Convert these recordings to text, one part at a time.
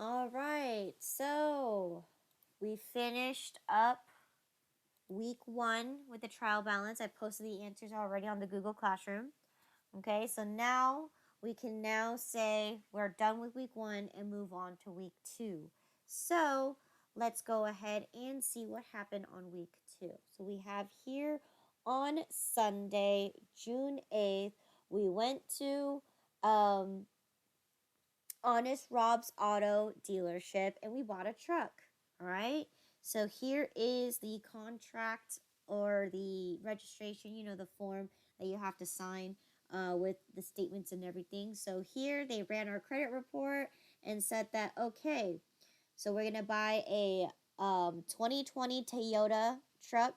All right, so we finished up week 1 with the trial balance. I posted the answers already on the Google Classroom. Okay, so now we can now say we're done with week 1 and move on to week 2. So let's go ahead and see what happened on week 2. So we have here on Sunday, June 8th, we went to Honest Rob's Auto Dealership and we bought a truck. All right. So here is the contract or the registration, the form that you have to sign with the statements and everything. So here they ran our credit report and said that, okay, so we're going to buy a 2020 Toyota truck.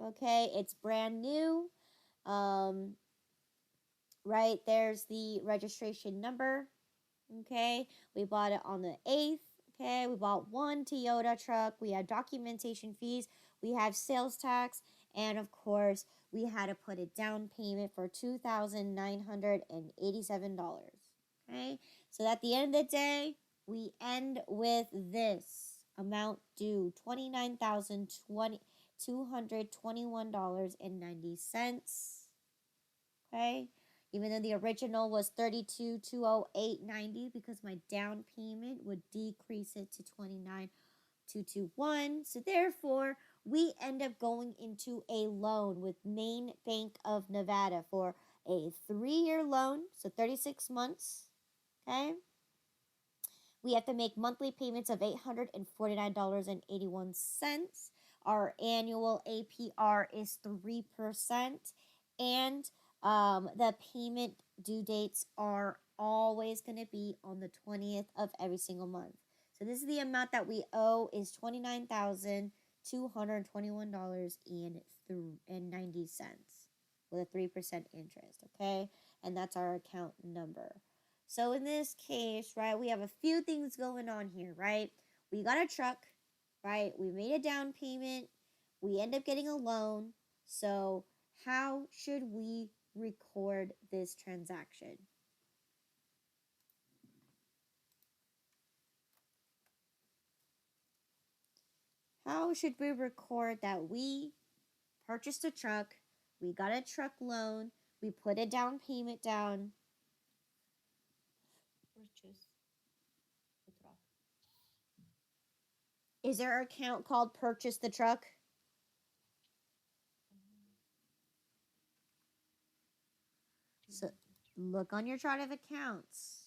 Okay. It's brand new. Right. There's the registration number. Okay, we bought it on the 8th. Okay, we bought one Toyota truck. We had documentation fees. We have sales tax. And of course, we had to put a down payment for $2,987. Okay, so at the end of the day, we end with this amount due $29,221.90. Okay, even though the original was $32,208.90 because my down payment would decrease it to $29,221. So therefore, we end up going into a loan with Maine Bank of Nevada for a 3-year loan, so 36 months. Okay, we have to make monthly payments of $849.81. Our annual APR is 3%, and the payment due dates are always going to be on the 20th of every single month. So this is the amount that we owe is $29,221.90 with a 3% interest, okay? And that's our account number. So in this case, right, we have a few things going on here, right? We got a truck, right? We made a down payment. We end up getting a loan. So how should we record this transaction? How should we record that we purchased a truck, we got a truck loan, we put a down payment down? Purchase the truck. Is there an account called Purchase the Truck? So look on your chart of accounts.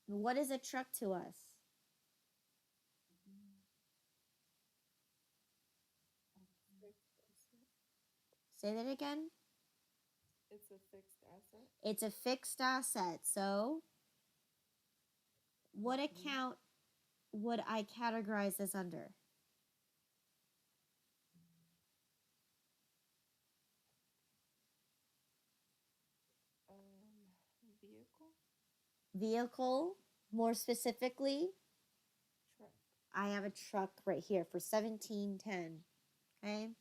What is a truck to us? Say that again. It's a fixed asset. It's a fixed asset. So what account would I categorize this under? Vehicle. Vehicle, more specifically? Truck. I have a truck right here for $1,710. Okay.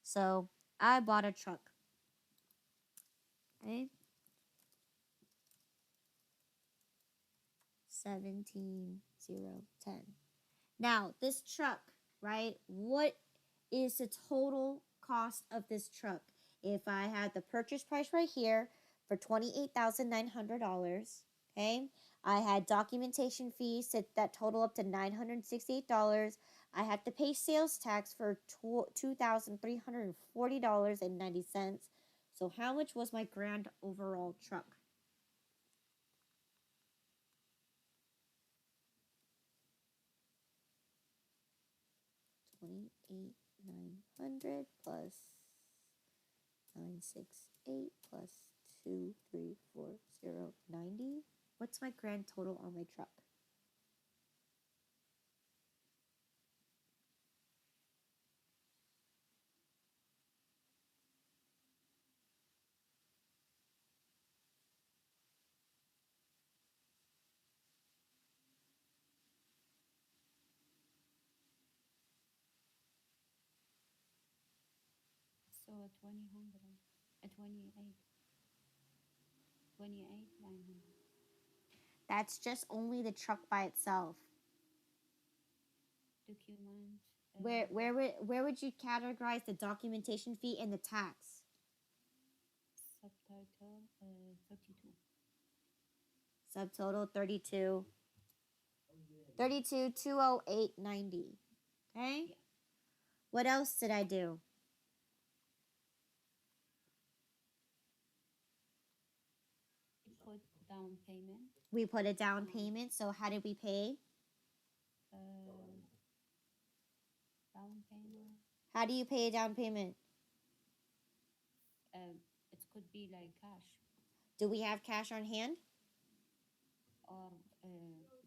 So I bought a truck. Okay. 17,010. Now this truck, right? What is the total cost of this truck? If I had the purchase price right here for $28,900, okay? I had documentation fees that total up to $968. I have to pay sales tax for $2,340.90. So how much was my grand overall truck? $28,900 plus 968 plus 2,340.90. What's my grand total on my truck? 2000. 28. 28,900. That's just only the truck by itself. Document. Where would you categorize the documentation fee and the tax? Subtitle 32. Subtotal 32 208.90. Okay? Yeah. What else did I do? We put down payment. We put a down payment. So how did we pay? Down payment. How do you pay a down payment? It could be like cash Do we have cash on hand? or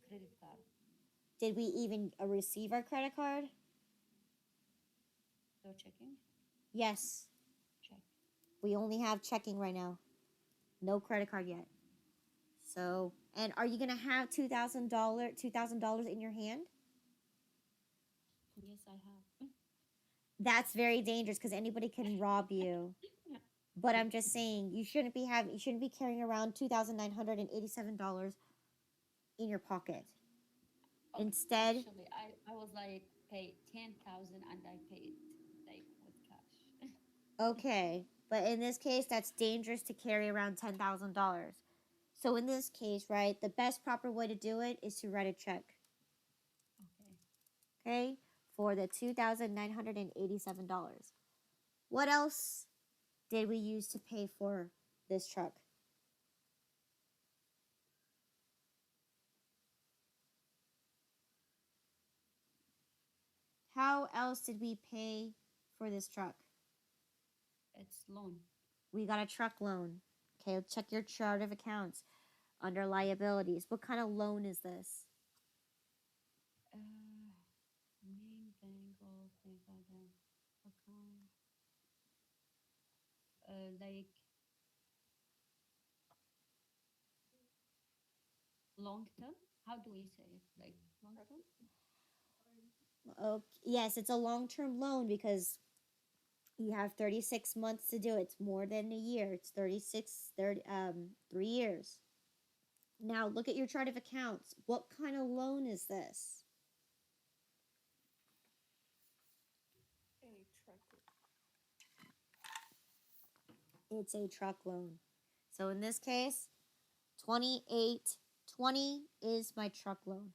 credit card. Did we even receive our credit card? So checking. Yes. Check. We only have checking right now. No credit card yet. So, and are you going to have $2,000 in your hand? Yes, I have. That's very dangerous because anybody can rob you. But I'm just saying you shouldn't be carrying around $2,987 in your pocket. Okay, Instead, actually, I was like pay 10,000 and I paid like with cash. okay, but in this case that's dangerous to carry around $10,000. So in this case, right, the best proper way to do it is to write a check. Okay. Okay? For the $2,987. What else did we use to pay for this truck? How else did we pay for this truck? It's loan. We got a truck loan. Okay, let's check your chart of accounts under liabilities. What kind of loan is this? Main bank of Nevada account. Like long term. How do we say it? Like long term. Oh, yes, it's a long-term loan because you have 36 months to do it. It's more than a year. It's 3 years. Now look at your chart of accounts. What kind of loan is this? A truck. It's a truck loan. So in this case, 2820 is my truck loan.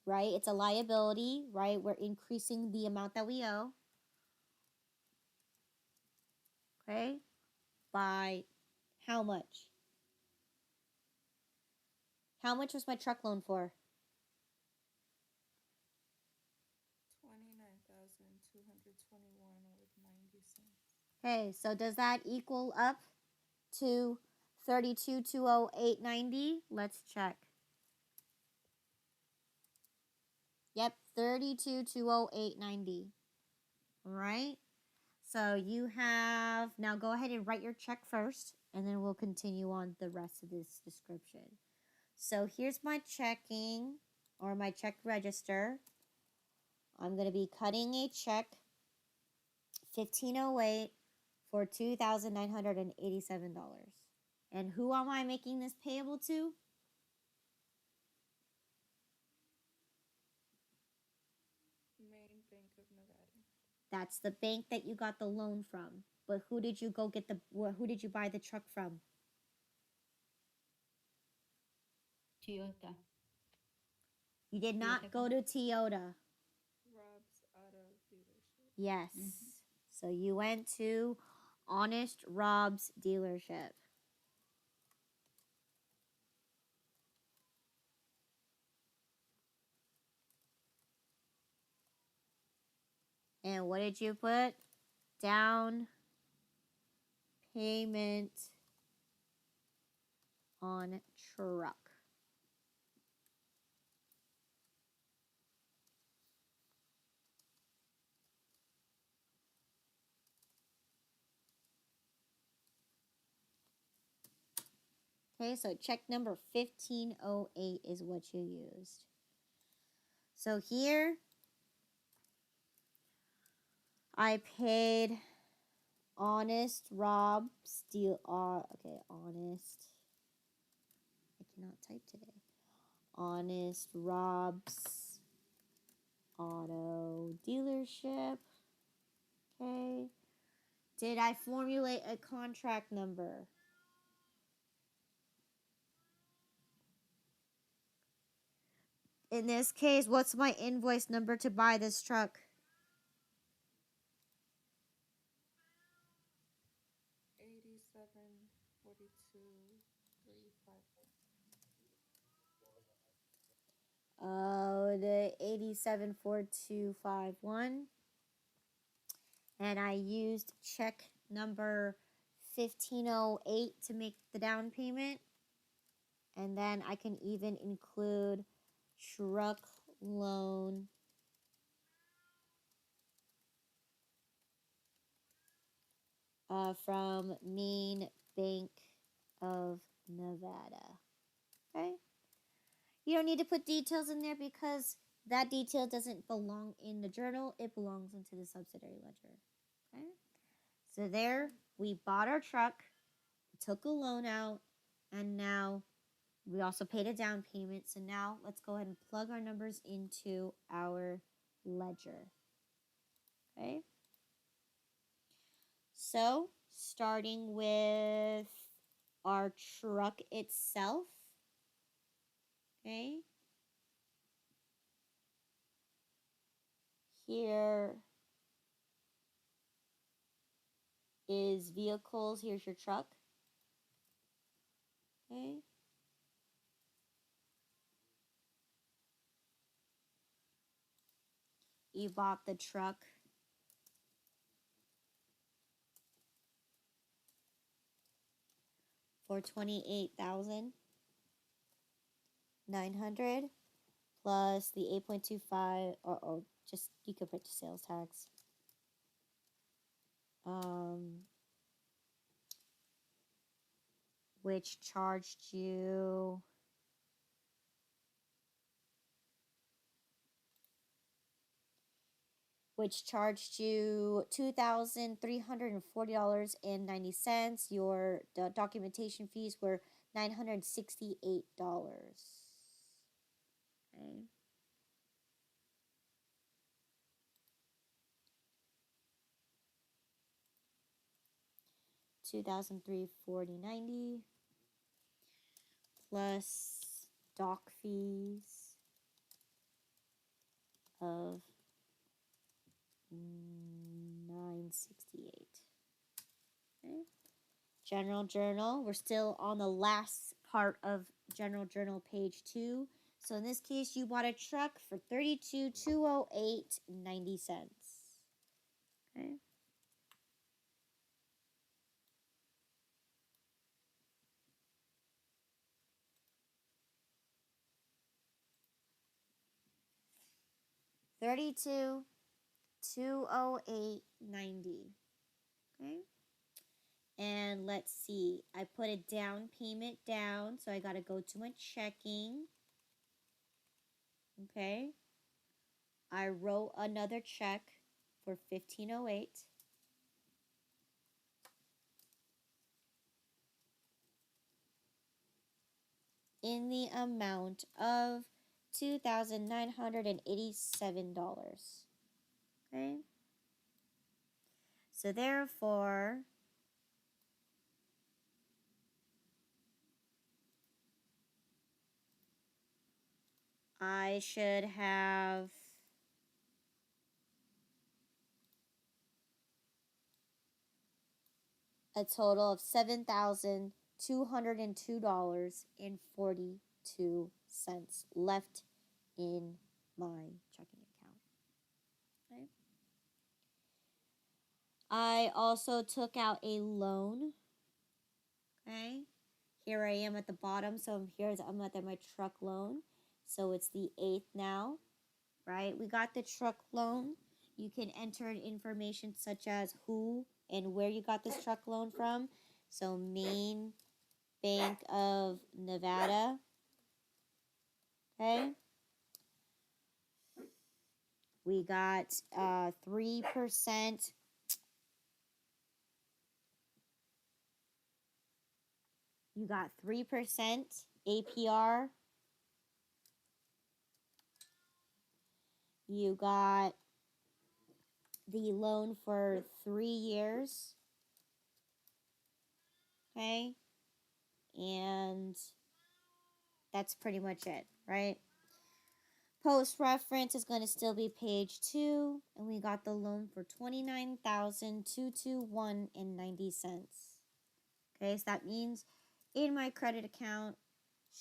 Right? It's a liability, right? We're increasing the amount that we owe. Okay? By how much? How much was my truck loan for? 29,221 with 90 cents. Okay, so does that equal up to 32,208.90? Let's check. Yep, 32,208.90. All right. So you have, now go ahead and write your check first, and then we'll continue on the rest of this description. So here's my checking or my check register. I'm going to be cutting a check, 1508 for $2,987. And who am I making this payable to? Main Bank of Nevada. That's the bank that you got the loan from. But who did you who did you buy the truck from? Toyota. You did not go to Toyota. Rob's Auto Dealership. Yes. Mm-hmm. So you went to Honest Rob's dealership. And what did you put? Down payment on truck. Okay, so check number 1508 is what you used. So here, I paid Honest Rob Steel. Okay, Honest. I cannot type today. Honest Rob's Auto Dealership. Okay. Did I formulate a contract number? In this case, what's my invoice number to buy this truck? 8742 351. Oh, the 874251. And I used check number 1508 to make the down payment. And then I can even include truck loan from Main Bank of Nevada. Okay? You don't need to put details in there because that detail doesn't belong in the journal. It belongs into the subsidiary ledger. Okay? So there, we bought our truck, took a loan out, and now we also paid a down payment. So now let's go ahead and plug our numbers into our ledger. Okay? So, starting with our truck itself. Okay? Here is vehicles. Here's your truck. Okay? You bought the truck for $28,900 plus the 8.25 or just you could put the sales tax. Which charged you $2,340.90. Your documentation fees were $968. Okay. $2,340.90 plus doc fees of $968. Okay. General Journal. We're still on the last part of General Journal, page 2. So in this case, you bought a truck for $32,208.90. Okay. $32,208.90. Okay. And let's see. I put a down payment down, so I got to go to my checking. Okay. I wrote another check for $1,508. In the amount of $2,987. Okay? So therefore, I should have a total of $7,202.42 left in my checking account. Okay? I also took out a loan. Okay? Here I am at the bottom, so I'm at my truck loan. So it's the 8th now, right? We got the truck loan. You can enter information such as who and where you got this truck loan from. So Main Bank of Nevada. Okay. We got 3%. You got 3% APR. You got the loan for 3 years. Okay. And that's pretty much it, right? Post reference is going to still be page 2, and we got the loan for $29,221.90. Okay, so that means in my credit account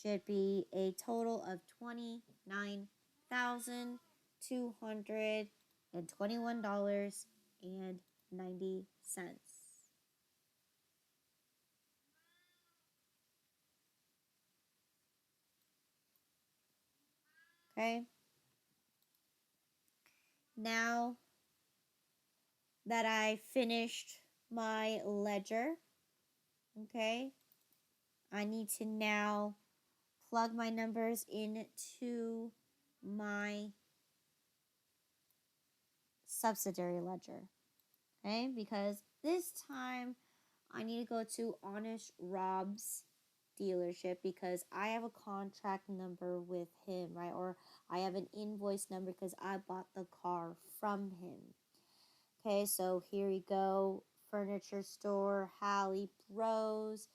should be a total of $29,221.90. Okay. Now that I finished my ledger, okay, I need to now plug my numbers into my subsidiary ledger, okay, because this time I need to go to Honest Rob's dealership because I have a contract number with him, right? Or I have an invoice number because I bought the car from him. Okay, so here we go. Furniture store, Hallie Bros.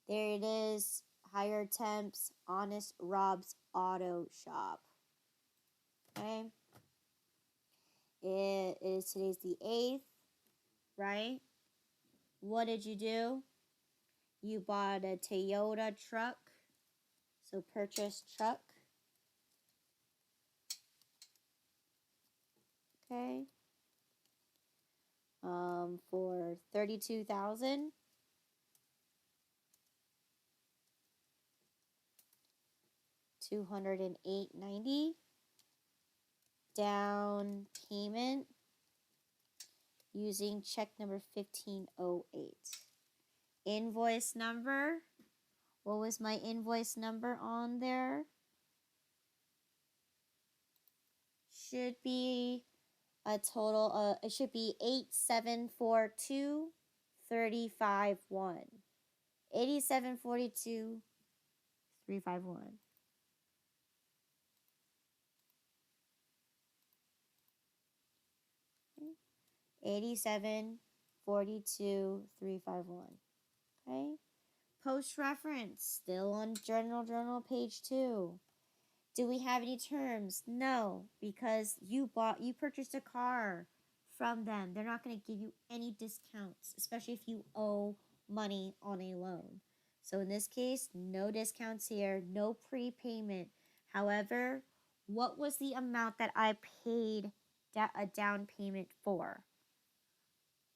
There it is. Higher Temps, Honest Rob's Auto Shop. Okay. It is today's the 8th, right? What did you do? You bought a Toyota truck. So purchase truck. Okay. For $32,208.90. Down payment using check number 1508. Invoice number. What was my invoice number on there? Should be a total it should be 8742 351. 8742 351. 8742 351. Okay. Post reference still on journal page 2. Do we have any terms? No, because you purchased a car from them. They're not going to give you any discounts, especially if you owe money on a loan. So in this case, no discounts here, no prepayment. However, what was the amount that I paid a down payment for?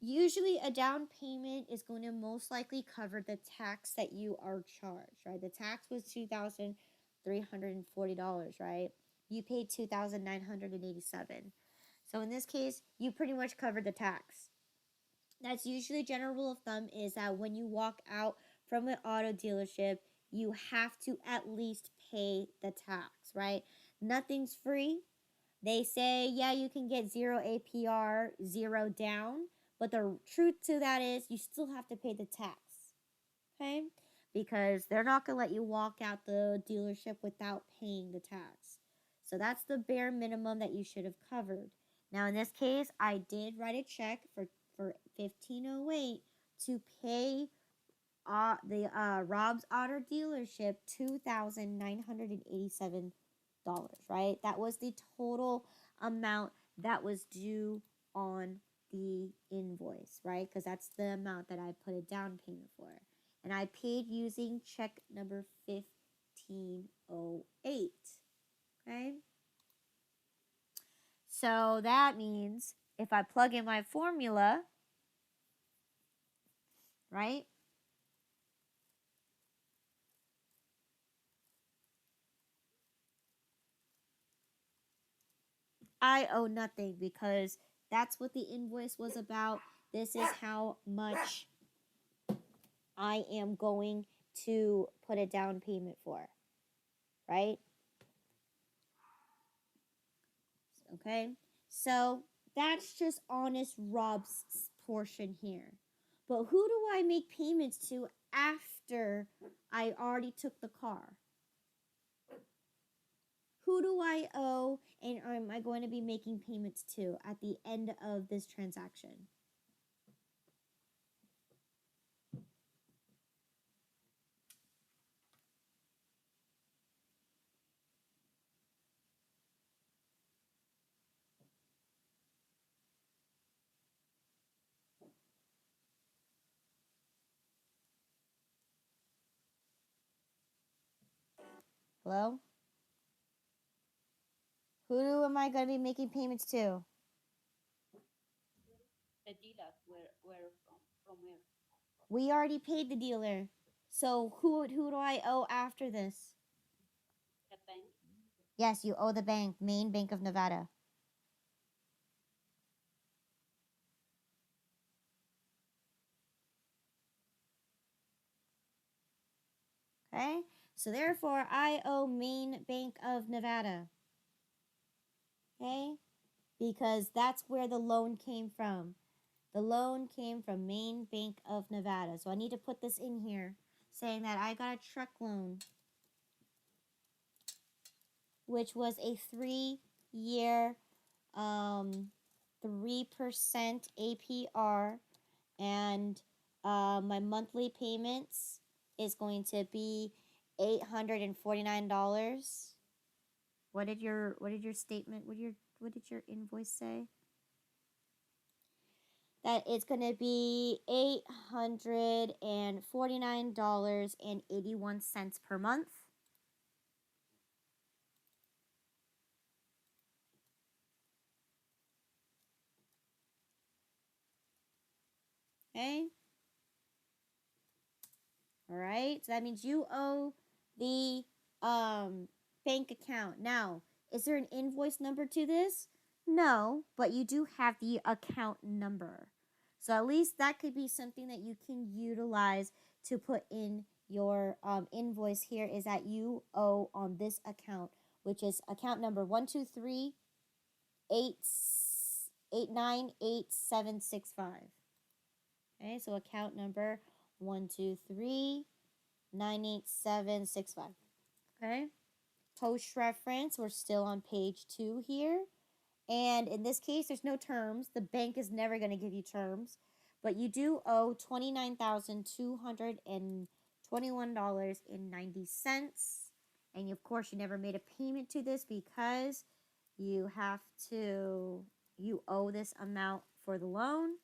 Usually a down payment is going to most likely cover the tax that you are charged, right? The tax was $2,340, right? You paid $2,987. So in this case, you pretty much covered the tax. That's usually general rule of thumb is that when you walk out from an auto dealership, you have to at least pay the tax, right? Nothing's free. They say, yeah, you can get 0 APR, 0 down, but the truth to that is you still have to pay the tax, okay? Because they're not going to let you walk out the dealership without paying the tax. So that's the bare minimum that you should have covered. Now, in this case, I did write a check for 1508 to pay the Rob's Auto dealership $2,987, right? That was the total amount that was due on the invoice, right? Because that's the amount that I put a down payment for. And I paid using check number 1508. Okay? So that means if I plug in my formula, right? I owe nothing because that's what the invoice was about. This is how much I am going to put a down payment for, right? Okay, so that's just honest Rob's portion here. But who do I make payments to after I already took the car? Who do I owe and am I going to be making payments to at the end of this transaction? Hello? Who am I going to be making payments to? The dealer, where from where? We already paid the dealer. So who do I owe after this? The bank. Yes, you owe the bank, Maine Bank of Nevada. Okay? So therefore, I owe Maine Bank of Nevada. Okay? Because that's where the loan came from. The loan came from Maine Bank of Nevada. So I need to put this in here saying that I got a truck loan, which was a 3-year 3% APR, and my monthly payments is going to be $849. What did your statement? What did your invoice say? That it's going to be $849.81 per month. Okay. All right. So that means you owe the bank account. Now, is there an invoice number to this? No, but you do have the account number. So at least that could be something that you can utilize to put in your invoice here, is that you owe on this account, which is account number 123-889-8765. Okay, so account number 123-98765. Okay. Post reference, we're still on page 2 here. And in this case, there's no terms. The bank is never going to give you terms. But you do owe $29,221.90. And of course, you never made a payment to this because you owe this amount for the loan.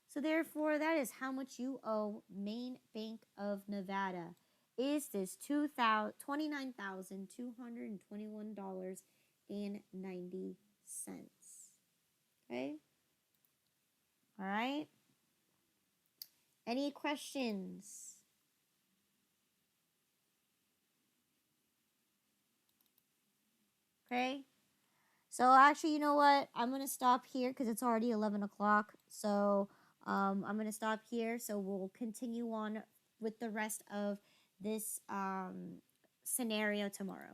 So therefore, that is how much you owe Maine Bank of Nevada. Is this $29,221.90? Okay. All right. Any questions? Okay. So actually, you know what? I'm gonna stop here because it's already 11 o'clock. So I'm gonna stop here. So we'll continue on with the rest of this scenario tomorrow.